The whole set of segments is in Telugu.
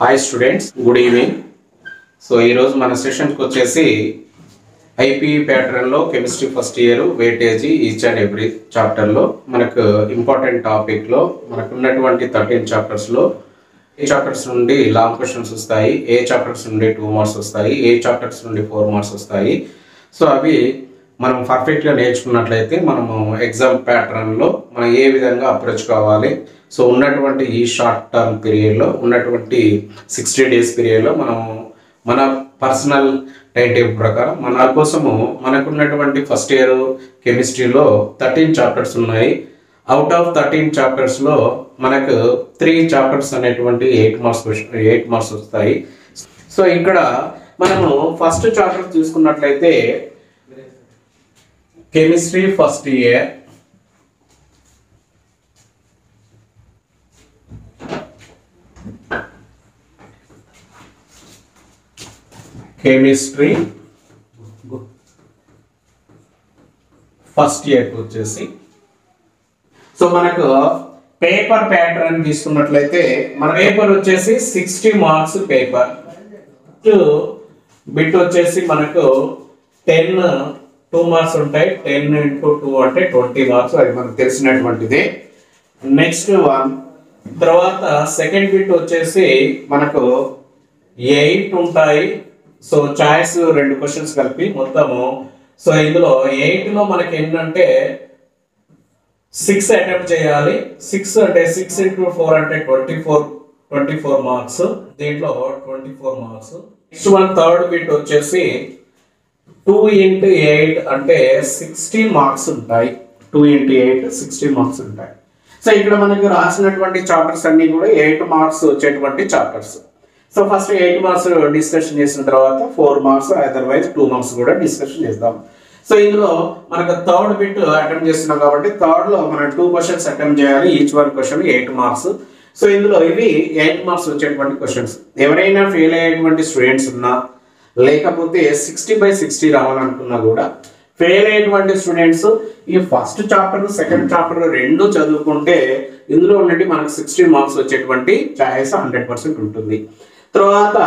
Hi students, good evening. So ఈరోజు మన సెషన్కి వచ్చేసి ఐపీఈ ప్యాటర్న్లో chemistry first year weightage each and every చాప్టర్లో మనకు ఇంపార్టెంట్ టాపిక్లో మనకు ఉన్నటువంటి 13 చాప్టర్స్లో ఏ చాప్టర్స్ నుండి లాంగ్ క్వశ్చన్స్ వస్తాయి, ఏ చాప్టర్స్ నుండి 2 మార్క్స్ వస్తాయి, ఏ చాప్టర్స్ నుండి 4 మార్క్స్ వస్తాయి. సో అవి మనం పర్ఫెక్ట్గా నేర్చుకున్నట్లయితే మనము ఎగ్జామ్ ప్యాటర్న్లో మనం ఏ విధంగా అప్రోచ్ కావాలి. సో ఉన్నటువంటి ఈ షార్ట్ టర్మ్ పీరియడ్లో ఉన్నటువంటి 60 days పీరియడ్లో మనము మన పర్సనల్ టైం టేబుల్ ప్రకారం మన కోసము మనకున్నటువంటి ఫస్ట్ ఇయర్ కెమిస్ట్రీలో 13 చాప్టర్స్ ఉన్నాయి. అవుట్ ఆఫ్ 13 చాప్టర్స్లో మనకు 3 చాప్టర్స్ అనేటువంటి 8 మార్క్స్ వస్తాయి. సో ఇక్కడ మనము ఫస్ట్ చాప్టర్ చూసుకున్నట్లయితే chemistry first year chemistry first year వచ్చేసి సో మనకు పేపర్ ప్యాటర్న్ తీసుకున్నట్లయితే మన పేపర్ వచ్చేసి 60 మార్క్స్ పేపర్ బిట్ వచ్చేసి మనకు 2 మార్క్స్ ఉంటాయి. 10 into 2 అంటే 20 మార్క్స్, అది మనకు తెలిసినటువంటిది. నెక్స్ట్ వన్ తర్వాత సెకండ్ బిట్ వచ్చేసి మనకు 8 ఉంటాయి. సో చాయిస్ 2 క్వశ్చన్స్ కలిపి మొత్తము. సో ఇందులో 8లో మనకి ఏంటంటే 6 అటెంప్ట్ చేయాలి. 6 అంటే 6 into 4 అంటే 24 మార్క్స్, దీంట్లో 24 marks. Next one third bit వచ్చేసి 2 into 8 అంటే 16 మార్క్స్ ఉంటాయి. 2 into 8 16 మార్క్స్ ఉంటాయి. సో ఇక్కడ మనకు రాసినటువంటి చాప్టర్స్ అన్ని కూడా 8 మార్క్స్ వచ్చేటువంటి chapters. So first 8 marks discussion చేసిన తర్వాత 4 మార్క్స్ అదర్వైజ్ 2 మార్క్స్ కూడా డిస్కషన్ చేద్దాం. సో ఇందులో మనకు థర్డ్ బిట్ అటెంప్ట్ చేస్తున్నాం కాబట్టి థర్డ్ లో మనం 2 క్వశ్చన్స్ అటెంప్ట్ చేయాలి. Each one question 8 marks. So ఇందులో ఇవి 8 మార్క్స్ వచ్చేటువంటి క్వశ్చన్స్. ఎవరైనా ఫెయిల్ అయ్యేటువంటి స్టూడెంట్స్ ఉన్నా లేకపోతే 60/60 రావాలనుకున్నా కూడా ఫెయిల్ అయ్యేటువంటి స్టూడెంట్స్ ఈ ఫస్ట్ చాప్టర్ సెకండ్ చాప్టర్ 2 చదువుకుంటే ఇందులో ఉన్నట్టు మనకు 60 మార్క్స్ వచ్చేటువంటి ఛాయిస్ 100% ఉంటుంది. తర్వాత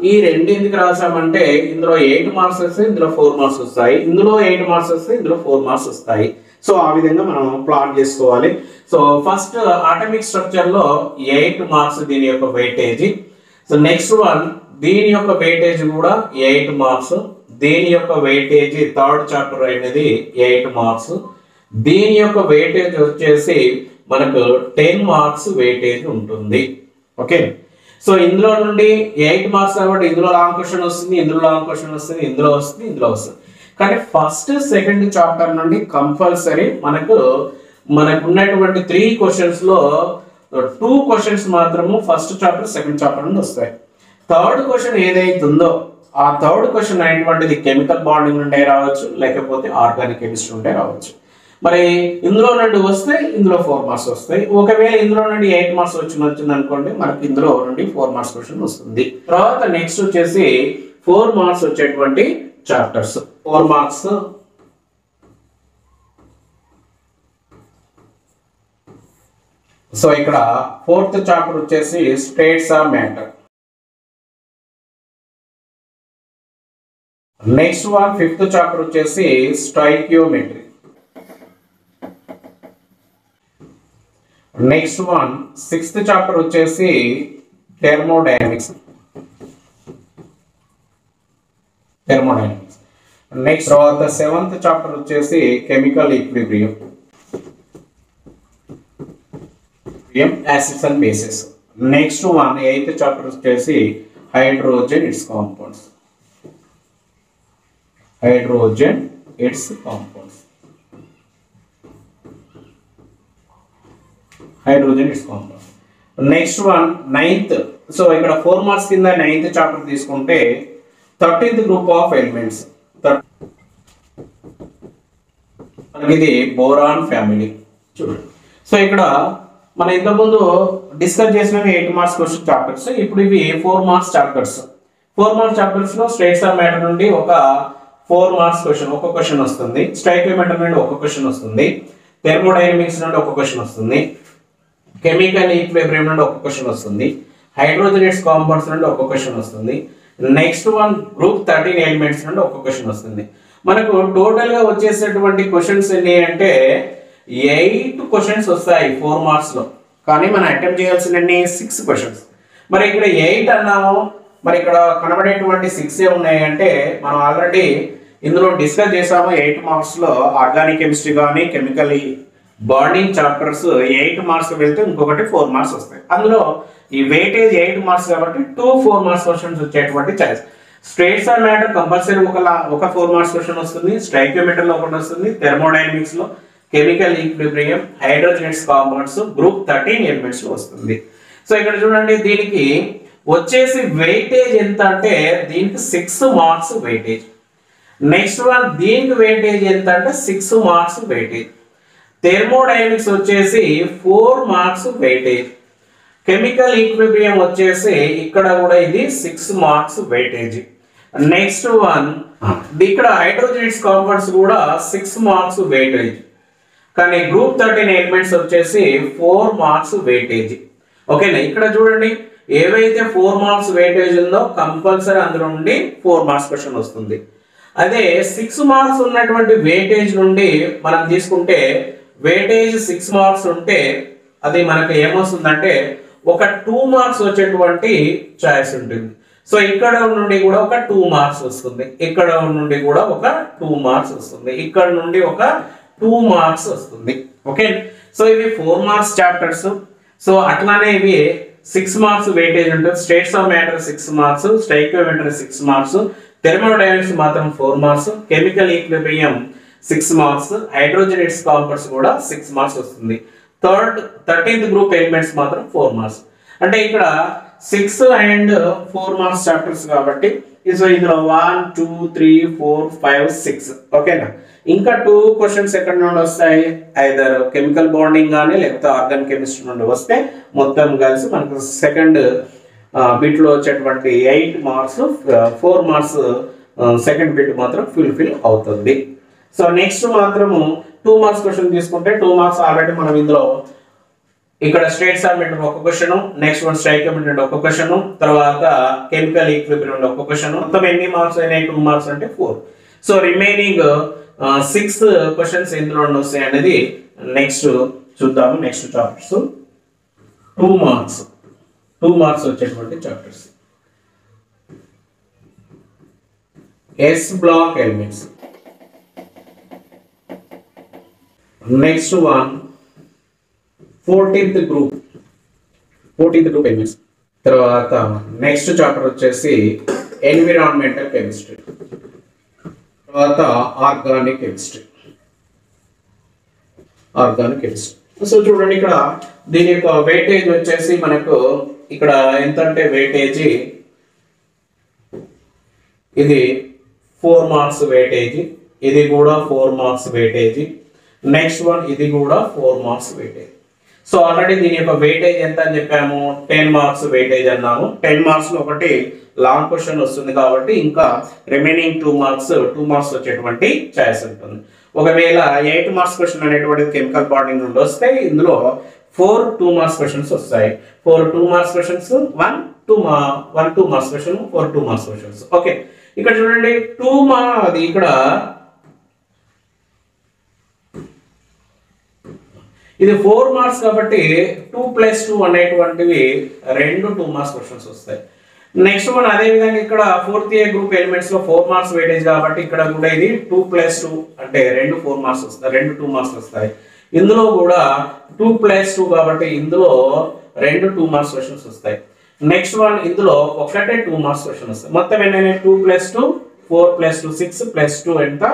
ఈ 2 ఎందుకు రాసామంటే ఇందులో 8 మార్క్స్ వస్తాయి, ఇందులో 4 మార్క్స్ వస్తాయి. ఇందులో 8 మార్క్స్ వస్తాయి, ఇందులో 4 మార్క్స్ వస్తాయి. సో ఆ విధంగా మనం ప్లాన్ చేసుకోవాలి. సో ఫస్ట్ ఆటమిక్ స్ట్రక్చర్ లో 8 మార్క్స్ దీని యొక్క వెయిటేజ్. సో నెక్స్ట్ వన్ దీని యొక్క వెయిటేజ్ కూడా 8 మార్క్స్. దీని యొక్క వెయిటేజ్ థర్డ్ చాప్టర్ అనేది 8 మార్క్స్. దీని యొక్క వెయిటేజ్ వచ్చేసి మనకు 10 మార్క్స్ వెయిటేజ్ ఉంటుంది. ఓకే, సో ఇందులో నుండి 8 మార్క్స్ కాబట్టి ఇందులో లాంగ్ క్వశ్చన్ వస్తుంది, ఇందులో లాంగ్ క్వశ్చన్ వస్తుంది, ఇందులో వస్తుంది, ఇందులో వస్తుంది. కానీ ఫస్ట్ సెకండ్ చాప్టర్ నుండి కంపల్సరీ మనకు ఉన్నటువంటి 3 క్వశ్చన్స్ లో 2 క్వశ్చన్స్ మాత్రము ఫస్ట్ చాప్టర్ సెకండ్ చాప్టర్ నుండి వస్తాయి. థర్డ్ క్వశ్చన్ ఏదైతుందో ఆ థర్డ్ క్వశ్చన్ అయినటువంటిది కెమికల్ బాండింగ్ నుండే రావచ్చు, లేకపోతే ఆర్గానిక్ కెమిస్ట్రీ నుండే రావచ్చు. మరి ఇందులో నుండి వస్తే ఇందులో 4 మార్క్స్ వస్తాయి. ఒకవేళ ఇందులో నుండి 8 మార్క్స్ వచ్చింది అనుకోండి, మనకి ఇందులో నుండి 4 మార్క్స్ క్వశ్చన్ వస్తుంది. తర్వాత నెక్స్ట్ వచ్చేసి 4 మార్క్స్ వచ్చేటువంటి చాప్టర్స్. 4 మార్క్స్ సో ఇక్కడ 4th చాప్టర్ వచ్చేసి states of matter. Next one 5th chapter వచ్చేసి stoichiometry. Next one 6th chapter వచ్చేసి థెర్మోడైనమిక్స్. నెక్స్ట్ తర్వాత 7th చాప్టర్ వచ్చేసి chemical equilibrium, acids and bases. Next one 8th chapter వచ్చేసి hydrogen its compounds. Next one 9th. So ఇక్కడ 4 మార్క్స్ కింద 9th చాప్టర్ తీసుకుంటే 13th గ్రూప్ ఆఫ్ ఎలిమెంట్స్. ఇది బోరాన్ ఫ్యామిలీ చూడండి. సో ఇక్కడ మనం ఇంతకుముందు డిస్కస్ చేసిన 8 మార్క్స్ క్వశ్చన్ చాప్టర్స్. ఇప్పుడు ఇవి 4 మార్క్స్ చాప్టర్స్. 4 మార్క్స్ చాప్టర్స్ లో స్టేట్స్ ఆఫ్ మ్యాటర్ నుండి ఒక 4 మార్క్స్ క్వశ్చన్ ఒక క్వశ్చన్ వస్తుంది. స్టాయికియోమెట్రీ నుండి ఒక క్వశ్చన్ వస్తుంది. థెర్మోడైనమిక్స్ నుండి ఒక క్వశ్చన్ వస్తుంది. కెమికల్ ఈక్విలిబ్రియం నుండి ఒక క్వశ్చన్ వస్తుంది. హైడ్రోజనేట్స్ కాంపౌండ్స్ నుండి ఒక క్వశ్చన్ వస్తుంది. నెక్స్ట్ వన్ గ్రూప్ 13 ఎలిమెంట్స్ నుండి ఒక క్వశ్చన్ వస్తుంది. మనకు టోటల్ గా వచ్చేసేటువంటి క్వశ్చన్స్ ఎన్ని అంటే 8 క్వశ్చన్స్ వస్తాయి 4 మార్క్స్ లో. కానీ మనం అటెంప్ట్ చేయాల్సిన 6 క్వశ్చన్స్. మరి ఇక్కడ 8 అన్నాము, మరి ఇక్కడ కనబడేటువంటి 6 ఉన్నాయి అంటే మనం ఆల్రెడీ ఇందులో డిస్కస్ చేసాము. 8 మార్క్స్ లో ఆర్గానిక్ కెమిస్ట్రీ కానీ కెమికల్ బాండింగ్ చాప్టర్స్ 8 మార్క్స్ వెళ్తే ఇంకొకటి 4 మార్క్స్ వస్తాయి. అందులో ఈ వెయిటేజ్ 8 మార్క్స్ కాబట్టి 2 4 మార్క్స్ క్వశ్చన్స్ వచ్చేటువంటి choice. Straits and matter compulsory ఒక 4 మార్క్స్ క్వశ్చన్ వస్తుంది. స్టైకియోమెట్రీ లో ఒకటి వస్తుంది. థెర్మోడైనమిక్స్ లో, కెమికల్ ఈక్విలిబ్రియం, హైడ్రోజనేట్స్ కాంపౌండ్స్ గ్రూప్ 13 ఎలిమెంట్స్ లో వస్తుంది. సో ఇక్కడ చూడండి, దీనికి వచ్చేసి వెయిటేజ్ ఎంత అంటే దీనికి 6 మార్క్స్ వెయిటేజ్. నెక్స్ట్ వన్ దీనికి వెయిటేజ్ ఎంత అంటే 6 మార్క్స్ వెయిటేజ్. థెర్మోడైనమిక్స్ వచ్చేసి 4 మార్క్స్ వెయిటేజ్. కెమికల్ ఈక్విలిబ్రియం వచ్చేసి ఇక్కడ కూడా ఇది 6 మార్క్స్ వెయిటేజ్. నెక్స్ట్ వన్ ఇక్కడ హైడ్రోజనేట్స్ కాంపౌండ్స్ కూడా 6 మార్క్స్ వెయిటేజ్. కానీ గ్రూప్ 13 ఎలిమెంట్స్ వచ్చేసి 4 మార్క్స్ వెయిటేజ్. ఓకేనా, ఇక్కడ చూడండి ఏవైతే 4 మార్క్స్ వెయిటేజ్ ఉందో కంపల్సరీ అందులో నుండి 4 మార్క్స్ క్వశ్చన్ వస్తుంది. అదే 6 మార్క్స్ ఉన్నటువంటి వెయిటేజ్ నుండి మనం తీసుకుంటే వెయిటేజ్ 6 మార్క్స్ ఉంటే అది మనకు ఏమొస్తుందంటే ఒక 2 మార్క్స్ వచ్చేటువంటి చాయిస్ ఉంటుంది. సో ఇక్కడ నుండి కూడా ఒక 2 మార్క్స్ వస్తుంది, ఇక్కడ నుండి కూడా ఒక 2 మార్క్స్ వస్తుంది, ఇక్కడ నుండి ఒక 2 మార్క్స్ వస్తుంది. ఓకే, సో ఇవి 4 మార్క్స్ చాప్టర్స్. సో అట్లానే ఇవి 6 మార్క్స్ వెయిటేజ్ ఉంటుంది. States of matter 6 marks, stoichiometry 6 marks, thermodynamics మాత్రం 4 మార్క్స్, కెమికల్ ఈక్విలిబ్రియం 6 మార్క్స్, హైడ్రోజనేట్స్ కాంపౌండ్స్ కూడా 6 మార్క్స్ వస్తుంది. 13th గ్రూప్ ఎలిమెంట్స్ మాత్రం 4 మార్క్స్. అంటే ఇక్కడ 6 and 4 మార్క్స్ చాప్టర్స్ కాబట్టి సో ఇందులో 1 2 3 4 5 6. ఓకేనా, ఇంకా 2 క్వశ్చన్స్ ఎక్కడ నుండి వస్తాయి, ఐదర్ కెమికల్ బాండింగ్ కానీ లేకపోతే ఆర్గానిక్ కెమిస్ట్రీ నుండి వస్తే మొత్తం కలిసి మనకు సెకండ్ బిట్ లో వచ్చేటువంటి 8 మార్క్స్ 4 మార్క్స్ సెకండ్ బిట్ మాత్రం ఫుల్ఫిల్ అవుతుంది. సో నెక్స్ట్ మాత్రము 2 మార్క్స్ క్వశ్చన్ తీసుకుంటే 2 మార్క్స్ ఆల్రెడీ మనం ఇందులో ఇక్కడ స్ట్రేట్స్ ఆఫ్ మ్యాటర్ ఒక క్వశ్చన్, నెక్స్ట్ వన్ స్టైకియోమెట్రీ ఒక క్వశ్చన్, తర్వాత కెమికల్ ఈక్విలిబ్రియం ఒక క్వశ్చన్. మొత్తం ఎన్ని మార్క్స్ అయినాయి, 2 మార్క్స్ అంటే 4. సో రిమైనింగ్ 6 క్వశ్చన్స్ ఎందులో వస్తాయి అనేది నెక్స్ట్ చూద్దాము. నెక్స్ట్ చాప్టర్స్ 2 మార్క్స్ వచ్చేటువంటి chapters. S block elements. Next one 14th group elements. తర్వాత నెక్స్ట్ చాప్టర్ వచ్చేసి ఎన్విరాన్మెంటల్ కెమిస్ట్రీ, తర్వాత ఆర్గానిక్ కెమిస్ట్రీ. సో చూడండి, ఇక్కడ దీని యొక్క వెయిటేజ్ వచ్చేసి మనకు ఇక్కడ ఎంత అంటే వెయిటేజ్ ఇది 4 మార్క్స్ వెయిటేజ్, ఇది కూడా 4 మార్క్స్ వెయిటేజ్. నెక్స్ట్ వన్ ఇది కూడా 4 మార్క్స్ వెయిటేజ్. సో ఆల్రెడీ దీని యొక్క వెయిటేజ్ ఎంత అని చెప్పాము, 10 మార్క్స్ వెయిటేజ్ అన్నాము. 10 మార్క్స్ లో ఒకటి లాంగ్ క్వశ్చన్ వస్తుంది కాబట్టి ఇంకా రిమైనింగ్ 2 మార్క్స్ వచ్చేటువంటి చాయిస్ ఉంటుంది. ఒకవేళ 8 మార్క్స్ క్వశ్చన్ అనేటువంటిది కెమికల్ బాండింగ్ నుండి వస్తే ఇందులో 4 2 మార్క్స్ క్వశ్చన్స్ వస్తాయి. 4 2 marks questions, 1 2 marks question, 4 2 marks questions. Okay, ఇక్కడ చూడండి 2 అది ఇక్కడ ఇది 4 మార్క్స్ కాబట్టి 2 + 2 అనేటువంటివి 2 మార్క్స్ క్వశ్చన్స్ వస్తాయి. నెక్స్ట్ వన్ అదే విధంగా ఇక్కడ 4th A గ్రూప్ ఎలిమెంట్స్ లో 4 మార్క్స్ వెయిటేజ్ కాబట్టి ఇక్కడ కూడా ఇది 2 + 2 అంటే 2 4 మార్క్స్ వస్తాయి, 2 మార్క్స్ వస్తాయి. ఇందులో కూడా 2 + 2 కాబట్టి ఇందులో 2 మార్క్స్ క్వశ్చన్స్ వస్తాయి. నెక్స్ట్ వన్ ఇందులో ఒకటే 2 మార్క్స్ క్వశ్చన్ వస్తాయి. మొత్తం ఎన్ని 2 + 2 4 + 2 6 + 2 ఎంత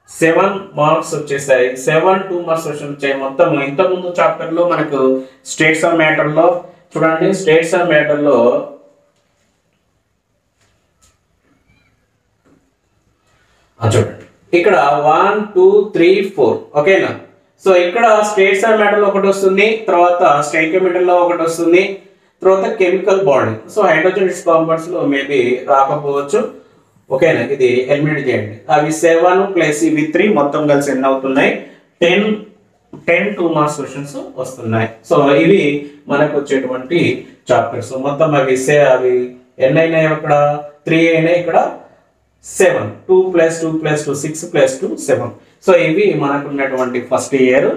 7 మార్క్స్ వచ్చేసాయి. 7 2 మార్క్స్ క్వశ్చన్ వచ్చాయి. మొత్తం ఇంత ముందు చాప్టర్ లో మనకు స్టేట్స్ ఆఫ్ మ్యాటర్ లో చూడండి, స్టేట్స్ ఆఫ్ మ్యాటర్ లో చూడండి ఇక్కడ 1 2 3 4. ఓకేనా, సో ఇక్కడ స్టేట్స్ ఆఫ్ మ్యాటర్ లో ఒకటి వస్తుంది, తర్వాత స్టైకియోమెట్రీ లో ఒకటి వస్తుంది, తర్వాత కెమికల్ బాండింగ్. సో హైడ్రోజనేట్స్ కాంపౌండ్స్ లో మేబీ రాకపోవచ్చు. ఓకేనా, ఇది ఎలిమినేట్ చేయండి. అవి 7 + ఇవి 3 మొత్తం కలిసి ఎన్ని అవుతున్నాయి, 10 2 మార్క్స్ క్వశ్చన్స్ వస్తున్నాయి. సో ఇవి మనకు వచ్చేటువంటి చాప్టర్స్. మొత్తం అవి ఎన్ని అయినాయి, అక్కడ 3 అయినాయి, ఇక్కడ 7. 2 + 2 + 2 6 + 2 7. సో ఇవి మనకు ఉన్నటువంటి ఫస్ట్ ఇయర్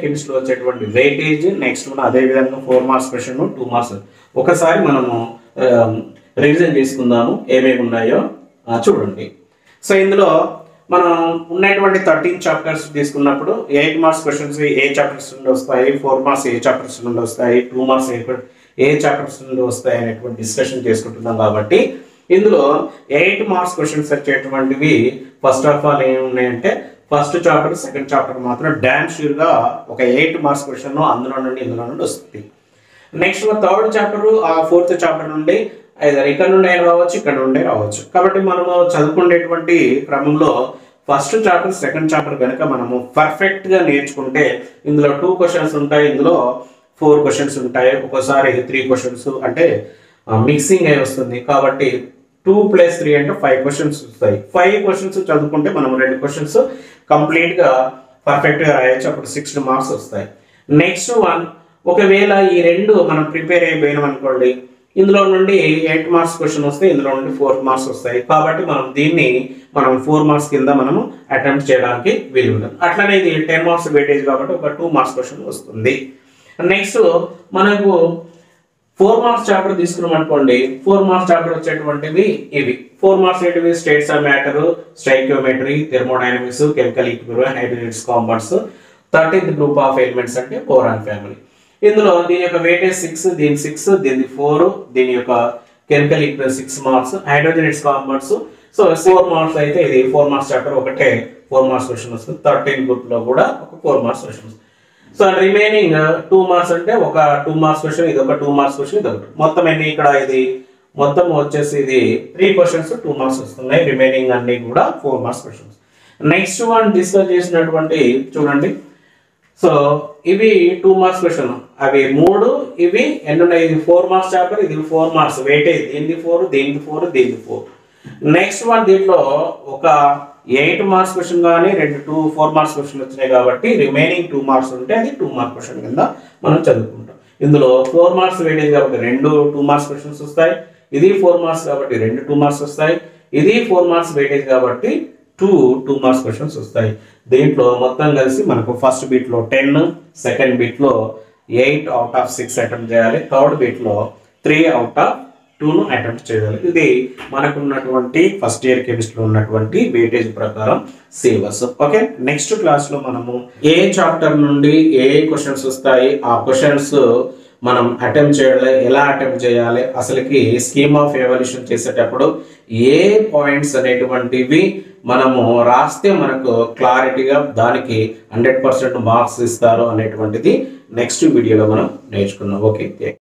కెమిస్ట్రీలో వచ్చేటువంటి వెయిటేజ్. నెక్స్ట్ కూడా అదే విధంగా 4 మార్క్స్ క్వశ్చన్, 2 మార్క్స్. ఒకసారి మనము రివిజన్ చేసుకుందాము ఏమేమి ఉన్నాయో చూడండి. సో ఇందులో మనం ఉన్నటువంటి 13 చాప్టర్స్ తీసుకున్నప్పుడు 8 మార్క్స్ క్వశ్చన్స్ ఏ చాప్టర్స్ నుండి వస్తాయి, 4 మార్క్స్ ఏ చాప్టర్స్ నుండి వస్తాయి, 2 మార్క్స్ ఏ చాప్టర్స్ నుండి వస్తాయి అనేటువంటి డిస్కషన్ చేసుకుంటున్నాం. కాబట్టి ఇందులో 8 మార్క్స్ క్వశ్చన్స్ వచ్చేటువంటివి ఫస్ట్ ఆఫ్ ఆల్ ఏమున్నాయంటే ఫస్ట్ చాప్టర్, సెకండ్ చాప్టర్ మాత్రం డామ్ ష్యూర్గా ఒక 8 మార్క్స్ క్వశ్చన్ ఇందులో నుండి వస్తుంది. నెక్స్ట్ థర్డ్ చాప్టర్, ఆ ఫోర్త్ చాప్టర్ నుండి ఇక్కడ నుండి రావచ్చు, ఇక్కడ నుండి రావచ్చు. కాబట్టి మనము చదువుకునేటువంటి క్రమంలో ఫస్ట్ చాప్టర్, సెకండ్ చాప్టర్ కనుక మనము పర్ఫెక్ట్గా నేర్చుకుంటే ఇందులో 2 క్వశ్చన్స్ ఉంటాయి, ఇందులో 4 క్వశ్చన్స్ ఉంటాయి, ఒక్కోసారి 3 క్వశ్చన్స్ అంటే మిక్సింగ్ అయి వస్తుంది. కాబట్టి 2 + 3 అంటే 5 క్వశ్చన్స్ వస్తాయి. 5 క్వశ్చన్స్ చదువుకుంటే మనం 2 క్వశ్చన్స్ కంప్లీట్గా పర్ఫెక్ట్గా రాయొచ్చు, అప్పుడు 6 మార్క్స్ వస్తాయి. నెక్స్ట్ వన్, ఒకవేళ ఈ 2 మనం ప్రిపేర్ అయిపోయినాం అనుకోండి, ఇందులో నుండి 8 మార్క్స్ క్వశ్చన్ వస్తాయి, ఇందులో నుండి 4 మార్క్స్ వస్తాయి. కాబట్టి దీన్ని 4 మార్క్స్ కింద మనము అటెంప్ట్ చేయడానికి వీలు ఉంటుంది. అట్లనే ఇది 10 మార్క్స్ వెయిటేజ్ కాబట్టి ఒక 2 మార్క్స్ క్వశ్చన్ వస్తుంది. నెక్స్ట్ మనకు 4 మార్క్స్ చాప్టర్ తీసుకున్నాం అనుకోండి, 4 మార్క్స్ చాప్టర్ వచ్చేటువంటివి ఇవి. 4 మార్క్స్ ఏంటివి? States of matter, stoichiometry, thermodynamics, chemical equilibrium, hydrogens compounds, 13th group of elements అంటే బోరాన్ ఫ్యామిలీ. ఇందులో దీని యొక్క వెయిటేజ్ 6, దీని 6, దీని 4, దీని యొక్క chemical equilibrium 6 marks, hydrogens compounds. So 4 marks అయితే ఇది 4 మార్క్స్ చాప్టర్ ఒకటే 4 మార్క్స్ క్వశ్చన్ వస్తుంది. 13th గ్రూప్ లో కూడా ఒక 4 మార్క్స్ క్వశ్చన్ వస్తుంది. సో రిమైనింగ్ 2 మార్క్స్ అంటే ఒక 2 మార్క్స్ క్వశ్చన్, ఇది ఒక 2 మార్క్స్ క్వశ్చన్, ఇది ఒకటి. మొత్తం ఎన్ని ఇక్కడ ఇది మొత్తం వచ్చేసి ఇది 3 క్వశ్చన్స్ 2 మార్క్స్ వస్తున్నాయి. రిమైనింగ్ అన్ని కూడా 4 marks questions. Next one discuss చేసినటువంటి చూడండి. సో ఇవి 2 మార్క్స్ క్వశ్చన్, అవి 3 ఇవి ఎన్ని ఉన్నాయి? ఇది 4 మార్క్స్ చాప్టర్, ఇది 4 మార్క్స్ వెయిటేజ్, దీనికి 4, దీనికి 4, దీనికి 4. నెక్స్ట్ వన్ దీంట్లో ఒక 8 మార్క్స్ క్వశ్చన్ కానీ 4 మార్క్స్ క్వశ్చన్ వచ్చినాయి కాబట్టి రిమైనింగ్ 2 మార్క్స్ ఉంటే అది 2 మార్క్స్ క్వశ్చన్ కింద మనం చదువుకుంటాం. ఇందులో 4 మార్క్స్ వెయిటేజ్ కాబట్టి 2 మార్క్స్ క్వశ్చన్స్ వస్తాయి, ఇది 4 మార్క్స్ కాబట్టి 2 మార్క్స్ వస్తాయి, ఇది 4 మార్క్స్ వెయిటేజ్ కాబట్టి 2 మార్క్స్ క్వశ్చన్స్ వస్తాయి. దీంట్లో మొత్తం కలిసి మనకు ఫస్ట్ బిట్లో 10, సెకండ్ బిట్లో 8 అవుట్ ఆఫ్ 6 అటెంప్ట్ చేయాలి, థర్డ్ బిట్లో 3 అవుట్ ఆఫ్ 2 అటెంప్ట్ చేయాలి. ఇది మనకు ఉన్నటువంటి ఫస్ట్ ఇయర్ కెమిస్ట్రీలో ఉన్నటువంటి వెయిటేజ్ ప్రకారం సిలబస్. ఓకే, నెక్స్ట్ క్లాస్ లో మనము ఏ చాప్టర్ నుండి ఏ క్వశ్చన్స్ వస్తాయి, ఆ క్వశ్చన్స్ మనం అటెంప్ట్ చేయాలి, ఎలా అటెంప్ట్ చేయాలి, అసలుకి స్కీమ్ ఆఫ్ ఎవల్యూషన్ చేసేటప్పుడు ఏ పాయింట్స్ అనేటువంటివి మనము రాస్తే మనకు క్లారిటీగా దానికి 100% మార్క్స్ ఇస్తారు అనేటువంటిది నెక్స్ట్ వీడియోలో మనం నేర్చుకున్నాం. ఓకే.